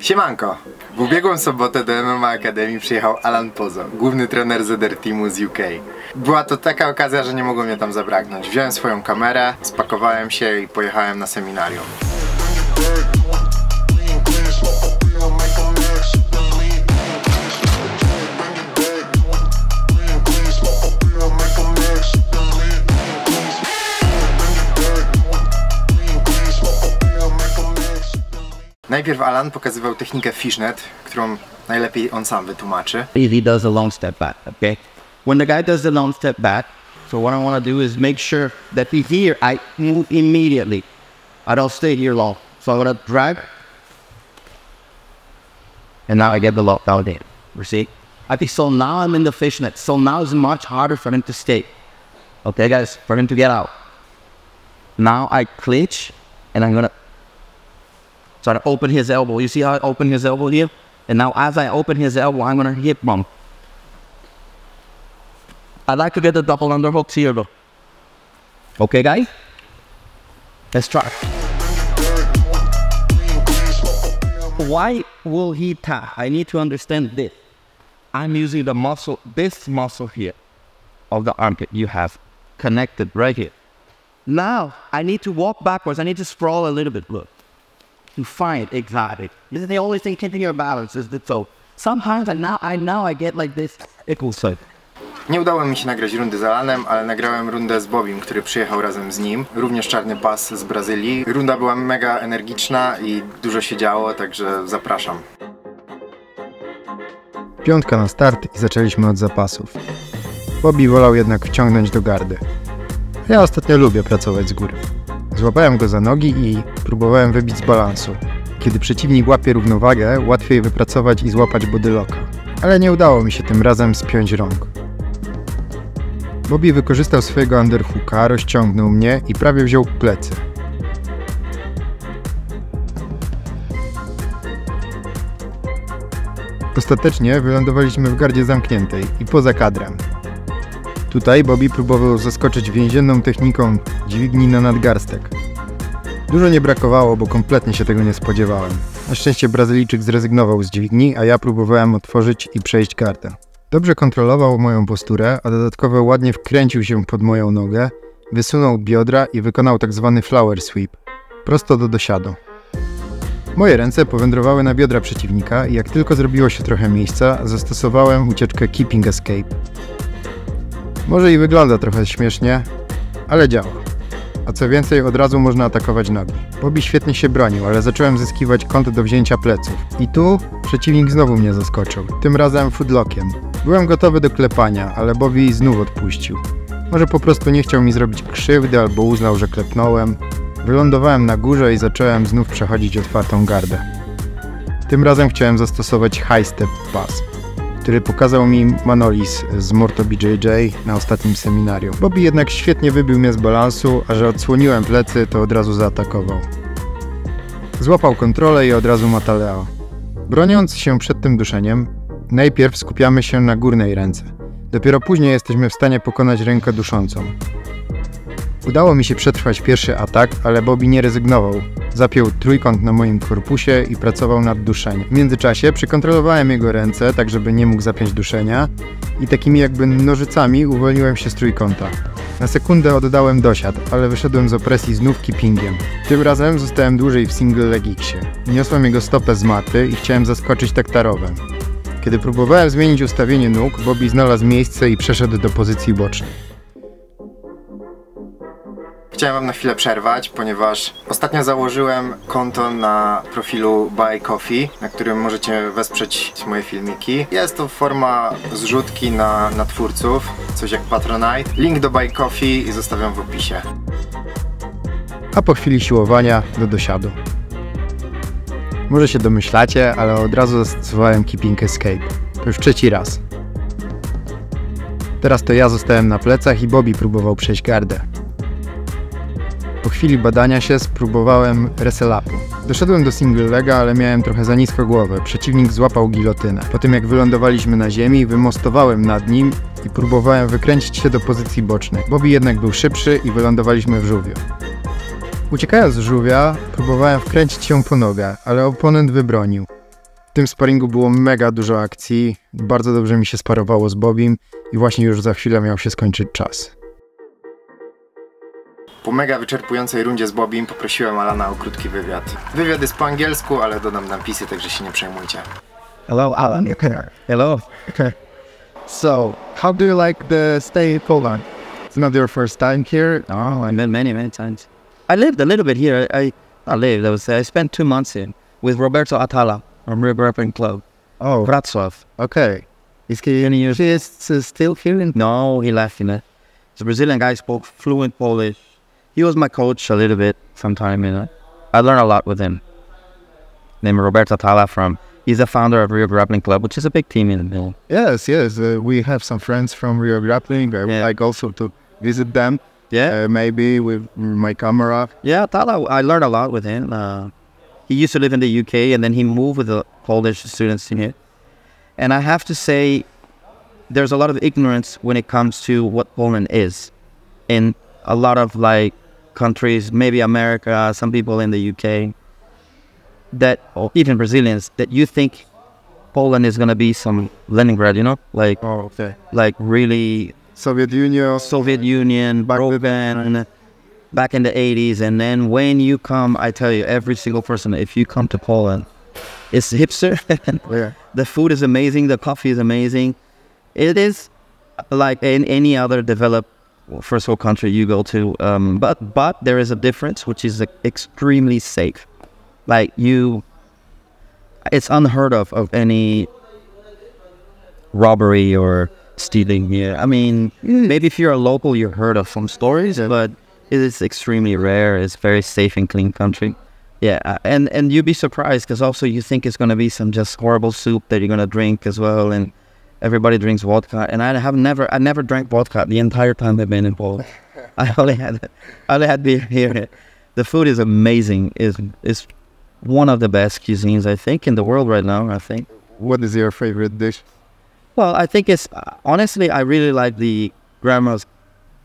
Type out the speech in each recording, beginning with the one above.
Siemanko! W ubiegłą sobotę do MMA Academy przyjechał Alainem Pozo, główny trener ZR Teamu z UK. Była to taka okazja, że nie mogło mnie tam zabraknąć. Wziąłem swoją kamerę, spakowałem się i pojechałem na seminarium. Najpierw Alain pokazywał technikę Fishnet, którą najlepiej on sam wytłumaczy. He does a long step back, okay? When the guy does the long step back, so what I want to do is make sure that here I move immediately. I don't stay here long. So I'm going to drag. And now I get the lockdown in. You see? I think so now I'm in the fishnet. So now it's much harder for him to stay. Okay, guys, for him to get out. Now I clinch and I'm going to try to open his elbow. You see how I open his elbow here? And now as I open his elbow, I'm going to hip bump. I'd like to get the double underhooks here though. Okay, guys? Let's try. Why will he tap? I need to understand this. I'm using the muscle, this muscle here of the armpit you have connected right here. Now I need to walk backwards. I need to sprawl a little bit. Look. To find exactly. This is the only thing keeping your balance is the toe. Sometimes I get like this equal side. Nie udało mi się nagrać rundy z Alainem, ale nagrałem rundę z Bobbym, który przyjechał razem z nim. Również czarny pas z Brazylii. Runda była mega energiczna i dużo się działo, także zapraszam. Piątka na start i zaczęliśmy od zapasów. Bobby wolał jednak wciągnąć do gardy. Ja ostatnio lubię pracować z góry. Złapałem go za nogi i próbowałem wybić z balansu. Kiedy przeciwnik łapie równowagę, łatwiej wypracować i złapać bodylocka. Ale nie udało mi się tym razem spiąć rąk. Bobby wykorzystał swojego underhooka, rozciągnął mnie i prawie wziął plecy. Ostatecznie wylądowaliśmy w gardzie zamkniętej i poza kadrem. Tutaj Bobby próbował zaskoczyć więzienną techniką dźwigni na nadgarstek. Dużo nie brakowało, bo kompletnie się tego nie spodziewałem. Na szczęście Brazylijczyk zrezygnował z dźwigni, a ja próbowałem otworzyć i przejść gardę. Dobrze kontrolował moją posturę, a dodatkowo ładnie wkręcił się pod moją nogę, wysunął biodra i wykonał tzw. flower sweep, prosto do dosiadu. Moje ręce powędrowały na biodra przeciwnika i jak tylko zrobiło się trochę miejsca, zastosowałem ucieczkę keeping escape. Może i wygląda trochę śmiesznie, ale działa. A co więcej, od razu można atakować nogi. Bobby świetnie się bronił, ale zacząłem zyskiwać kąt do wzięcia pleców. I tu przeciwnik znowu mnie zaskoczył, tym razem footlockiem. Byłem gotowy do klepania, ale Bobby znów odpuścił. Może po prostu nie chciał mi zrobić krzywdy albo uznał, że klepnąłem. Wylądowałem na górze i zacząłem znów przechodzić otwartą gardę. Tym razem chciałem zastosować high step pass, który pokazał mi Manolis z BJJ na ostatnim seminarium. Bobby jednak świetnie wybił mnie z balansu, a że odsłoniłem plecy, to od razu zaatakował. Złapał kontrolę i od razu mataleo. Broniąc się przed tym duszeniem, najpierw skupiamy się na górnej ręce. Dopiero później jesteśmy w stanie pokonać rękę duszącą. Udało mi się przetrwać pierwszy atak, ale Bobby nie rezygnował. Zapiął trójkąt na moim korpusie i pracował nad duszeniem. W międzyczasie przykontrolowałem jego ręce, tak żeby nie mógł zapiąć duszenia i takimi jakby nożycami uwolniłem się z trójkąta. Na sekundę oddałem dosiad, ale wyszedłem z opresji znów keepingiem. Tym razem zostałem dłużej w single leg X-ie. Niosłem jego stopę z maty i chciałem zaskoczyć taktarowem. Kiedy próbowałem zmienić ustawienie nóg, Bobby znalazł miejsce i przeszedł do pozycji bocznej. Chciałem wam na chwilę przerwać, ponieważ ostatnio założyłem konto na profilu Buycoffee, na którym możecie wesprzeć moje filmiki. Jest to forma zrzutki na twórców, coś jak Patronite. Link do Buycoffee zostawiam w opisie. A po chwili siłowania do dosiadu. Może się domyślacie, ale od razu zastosowałem keeping escape. To już trzeci raz. Teraz to ja zostałem na plecach i Bobby próbował przejść gardę. Po chwili badania się spróbowałem wrestle-upu. Doszedłem do single lega, ale miałem trochę za nisko głowę. Przeciwnik złapał gilotynę. Po tym jak wylądowaliśmy na ziemi, wymostowałem nad nim i próbowałem wykręcić się do pozycji bocznej. Bobby jednak był szybszy i wylądowaliśmy w żółwiu. Uciekając z żółwia, próbowałem wkręcić się po nogę, ale oponent wybronił. W tym sparingu było mega dużo akcji, bardzo dobrze mi się sparowało z Bobbym i właśnie już za chwilę miał się skończyć czas. Po mega wyczerpującej rundzie z Bobbym poprosiłem Alana o krótki wywiad. Wywiad jest po angielsku, ale dodam napisy, także się nie przejmujcie. Hello, Alan. Hello. So, how do you like the stay in Poland? It's not your first time here? Oh, I've been many times. I lived a little bit here. I spent 2 months here with Roberto Atala from River Club. Oh, Wrocław. okay. He is still here? No, he left. He's a Brazilian guy, spoke fluent Polish. He was my coach a little bit sometime. I learned a lot with him. Named Roberto Atala he's the founder of Rio Grappling Club, which is a big team in the middle. Yes. We have some friends from Rio Grappling. I would like also to visit them. Yeah. Maybe with my camera. Yeah, Atala, I learned a lot with him. He used to live in the UK, and then he moved with the Polish students here. And I have to say, there's a lot of ignorance when it comes to what Poland is. In a lot of countries, maybe America, some people in the UK, or even Brazilians, that you think Poland is going to be some Leningrad, really Soviet Union, broken back in the 80s. And then when you come, I tell you, every single person, if you come to Poland, it's hipster. Yeah. The food is amazing. The coffee is amazing. It is like in any other developed first world country you go to. But there is a difference, which is extremely safe. It's unheard of any robbery or stealing here. I mean, maybe if you're a local, you've heard of some stories, but it is extremely rare. It's very safe and clean country. Yeah, and you'd be surprised because also you think it's going to be some just horrible soup that you're going to drink as well, and everybody drinks vodka. And I never drank vodka the entire time I've been in Poland. I only had beer here. The food is amazing. Is one of the best cuisines, I think, in the world right now, I think. What is your favorite dish? Well, I think honestly, I really like the Grandma's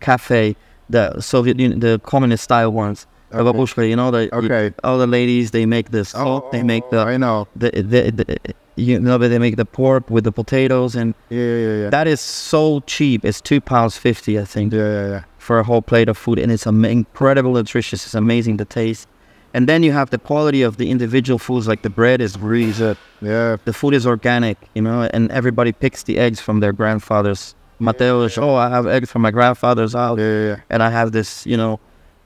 Cafe, the Soviet Union, the communist style ones. Okay. All the ladies, they make this. They make the. I know. They make the pork with the potatoes, and Yeah. that is so cheap. It's £2.50, I think. Yeah. For a whole plate of food, and it's incredible nutritious. It's amazing the taste. And then you have the quality of the individual foods, like the bread is really good. Yeah. The food is organic, and everybody picks the eggs from their grandfathers. Mateusz, I have eggs from my grandfather's house. Yeah. And I have this,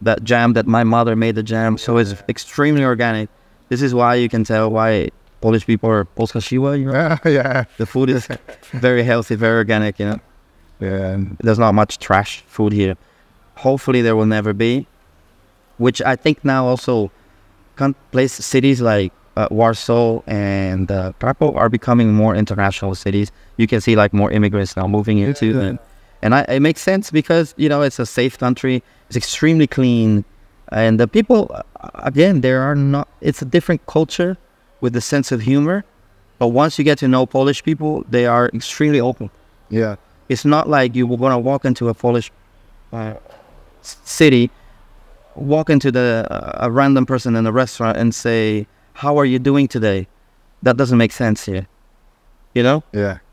that jam that my mother made the jam. So it's extremely organic. This is why you can tell why Polish people are Polska siła, Yeah. The food is very healthy, very organic, Yeah. There's not much trash food here. Hopefully there will never be. Which I think now also cities like Warsaw and Krakow are becoming more international cities. You can see more immigrants now moving into them. And it makes sense because, it's a safe country. It's extremely clean. And the people, again, it's a different culture with a sense of humor. But once you get to know Polish people, they are extremely open. Yeah. It's not like you're going to walk into a Polish city, walk into a random person in a restaurant and say, "How are you doing today?" That doesn't make sense here. Yeah.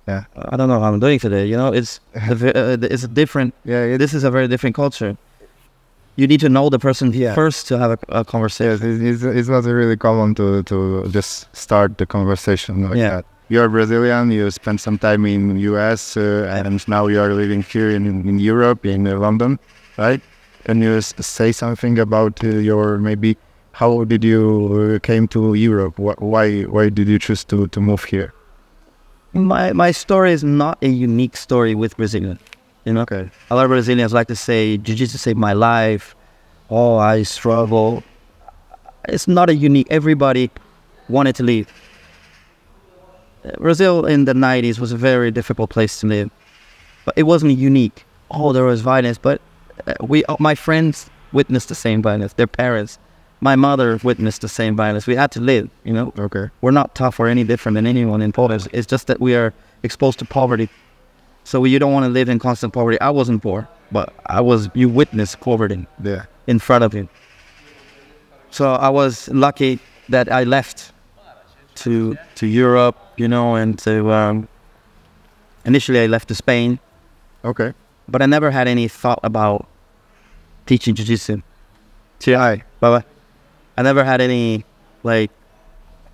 I don't know how I'm doing today. It's a different. Yeah. This is a very different culture. You need to know the person first to have a conversation. It's not really common to just start the conversation like that. You're Brazilian. You spent some time in US, and now you are living here in Europe, in London, right? Can you say something about how did you came to Europe? Why did you choose to move here? My story is not a unique story with Brazilian. Okay. A lot of Brazilians like to say, "Jiu-jitsu saved my life." I struggle. It's not a unique. Everybody wanted to leave. Brazil in the 90s was a very difficult place to live, but it wasn't unique. There was violence, but my friends witnessed the same violence. Their parents, my mother witnessed the same violence. We had to live, Okay. We're not tough or any different than anyone in Poland. It's just that we are exposed to poverty. So you don't want to live in constant poverty. I wasn't poor, but you witnessed poverty in front of you. So I was lucky that I left to Europe, you know, and to initially I left to Spain. Okay. But I never had any thought about teaching jiu-jitsu. Hi. But I never had any like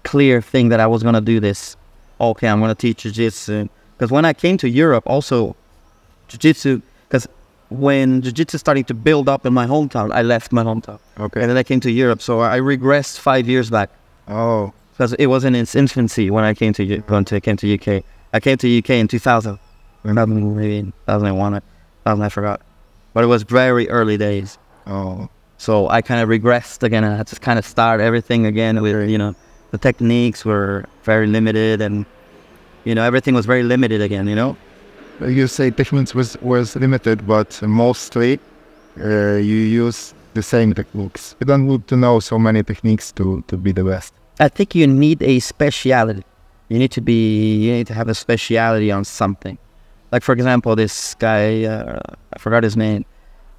clear thing that I was gonna do this. Okay, I'm gonna teach jiu-jitsu. Because when I came to Europe, also jiu-jitsu, because when jiu-jitsu started to build up in my hometown, I left my hometown. Okay. And then I came to Europe, so I regressed 5 years back. Oh. Because it was in its infancy when I came to UK. I came to UK in 2000, maybe 2001, 2000, I forgot. But it was very early days. Oh. So I kind of regressed again. I had to kind of start everything again with, you know, the techniques were very limited and, you know, everything was very limited again, you know. You say techniques was limited, but mostly you use the same techniques. You don't need to know so many techniques to be the best. I think you need a speciality. You need to have a speciality on something. Like, for example, this guy, I forgot his name,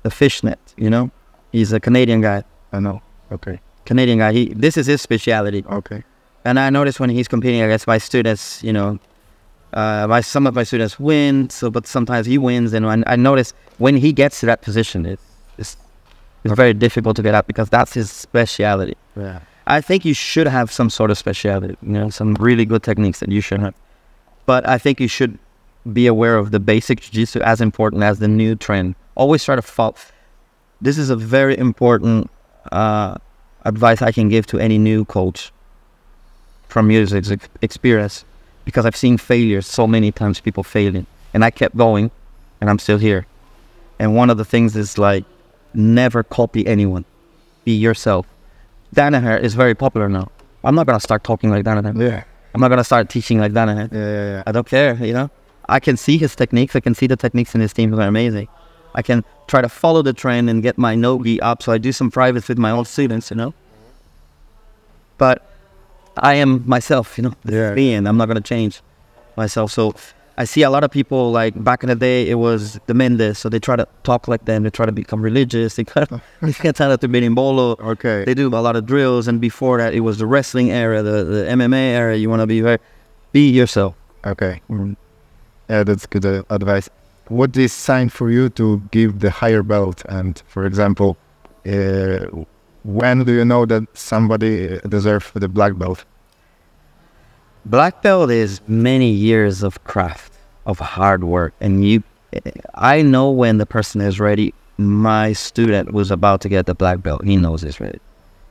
the Fishnet, you know? He's a Canadian guy. I know. Okay. Canadian guy. This is his speciality. Okay. And I notice when he's competing against my students, you know, some of my students win, but sometimes he wins. And I notice when he gets to that position, it's very difficult to get out because that's his speciality. Yeah. I think you should have some sort of speciality, you know, some really good techniques that you should have. But I think you should be aware of the basic jiu-jitsu as important as the new trend. Always try to follow. This is a very important advice I can give to any new coach from years of experience, because I've seen failures so many times, people failing, and I kept going, and I'm still here. And one of the things is like, never copy anyone. Be yourself. Danaher is very popular now. I'm not gonna start talking like Danaher. Yeah. I'm not gonna start teaching like Danaher. Yeah. I don't care, you know. I can see his techniques. I can see the techniques in his team are amazing. I can try to follow the trend and get my no-gi up. So I do some privates with my own students, you know. But I am myself, you know. Yeah. And I'm not gonna change myself. So I see a lot of people, like back in the day, it was the Mendes, so they try to talk like them, they try to become religious, they try to be in bolo. Okay. They do a lot of drills, and before that, it was the wrestling era, the MMA era. You want to be yourself. Okay. Yeah, that's good advice. What is sign for you to give the higher belt? And for example, when do you know that somebody deserves the black belt? Black belt is many years of craft, of hard work, and I know when the person is ready. My student was about to get the black belt. He knows he's ready.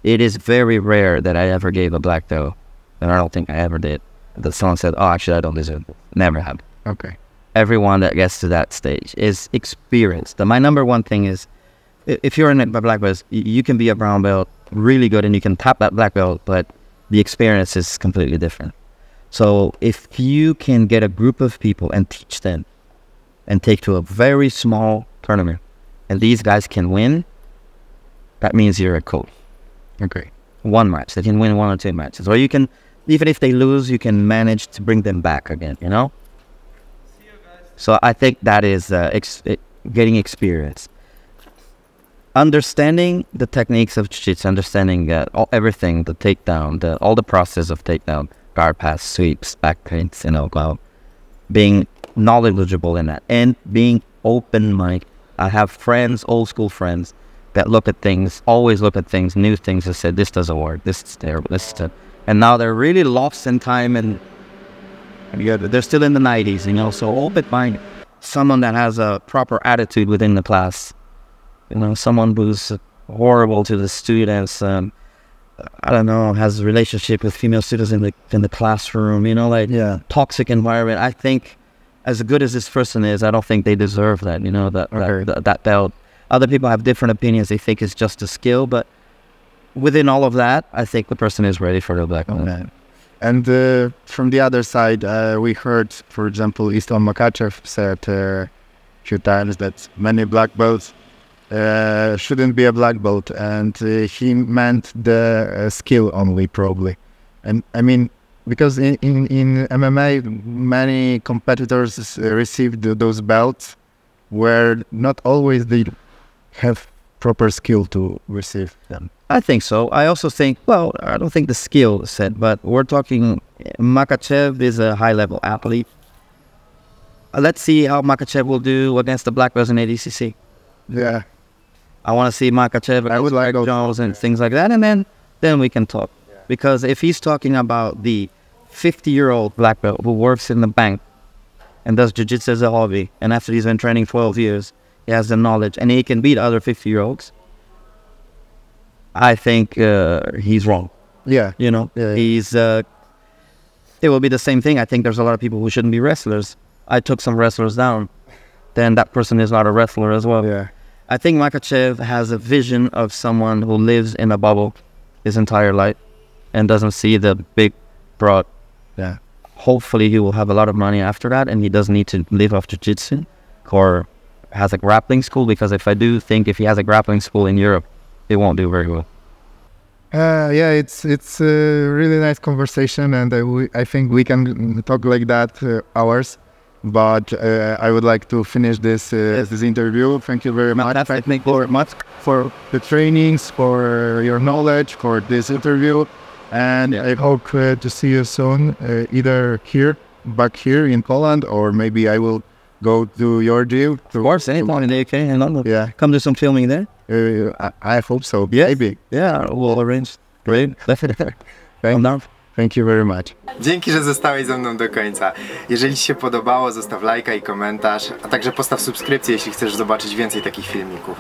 It is very rare that I ever gave a black belt, and I don't think I ever did. That someone said, "Oh, actually, I don't deserve it." Never happened. Okay. Everyone that gets to that stage is experienced. My number one thing is, if you're in a black belt, you can be a brown belt really good, and you can tap that black belt, but the experience is completely different. So if you can get a group of people and teach them and take to a very small tournament and these guys can win, that means you're a coach. Okay. One match, they can win 1 or 2 matches. Or you can, even if they lose, you can manage to bring them back again, you know? So I think that is getting experience. Understanding the techniques of jiu-jitsu, understanding everything, the takedown, all the process of takedown, guard pass, sweeps, back paints, you know, being knowledgeable in that, and being open-minded. I have friends, old school friends, that look at things, always look at things, new things, and say, this doesn't work, this is terrible, this is terrible. And now they're really lost in time, and they're still in the 90s, you know, so open-minded. Someone that has a proper attitude within the class, you know, someone who's horrible to the students, I don't know, has a relationship with female students in the classroom, you know, like toxic environment. I think as good as this person is, I don't think they deserve that, you know, that belt. Other people have different opinions. They think it's just a skill, but within all of that, I think the person is ready for the black belt. Okay. And from the other side, we heard, for example, Islam Makachev said a few times that many black belts shouldn't be a black belt, and he meant the skill only, probably. And I mean, because in MMA, many competitors received those belts where not always they have proper skill to receive them. I think so. I also think, well, I don't think the skill set, but we're talking, Makhachev is a high-level athlete. Let's see how Makhachev will do against the black belts in ADCC. Yeah. I want to see Makhachev against Greg Jones and things like that, and then we can talk. Yeah. Because if he's talking about the 50-year-old black belt who works in the bank and does jiu-jitsu as a hobby, and after he's been training 12 years, he has the knowledge, and he can beat other 50-year-olds, I think he's wrong. Yeah. You know, he's, it will be the same thing. I think there's a lot of people who shouldn't be wrestlers. I took some wrestlers down. Then that person is not a wrestler as well. Yeah. I think Makhachev has a vision of someone who lives in a bubble his entire life and doesn't see the big, broad. Yeah. Hopefully he will have a lot of money after that, and he doesn't need to live off jiu-jitsu or has a grappling school, because if he has a grappling school in Europe, it won't do very well. Yeah, it's a really nice conversation, and I think we can talk like that hours. But I would like to finish this interview. Thank you very much. Thank you very much for the trainings, for your knowledge, for this interview, and I hope to see you soon, either back here in Poland, or maybe I will go to your gym. Of course, anytime in the UK in London. Yeah. Come do some filming there. I hope so. Yes. Maybe. Yeah, we'll arrange. Great. Thank you very much. Dzięki, że zostałeś ze mną do końca. Jeżeli Ci się podobało, zostaw lajka i komentarz, a także postaw subskrypcję, jeśli chcesz zobaczyć więcej takich filmików.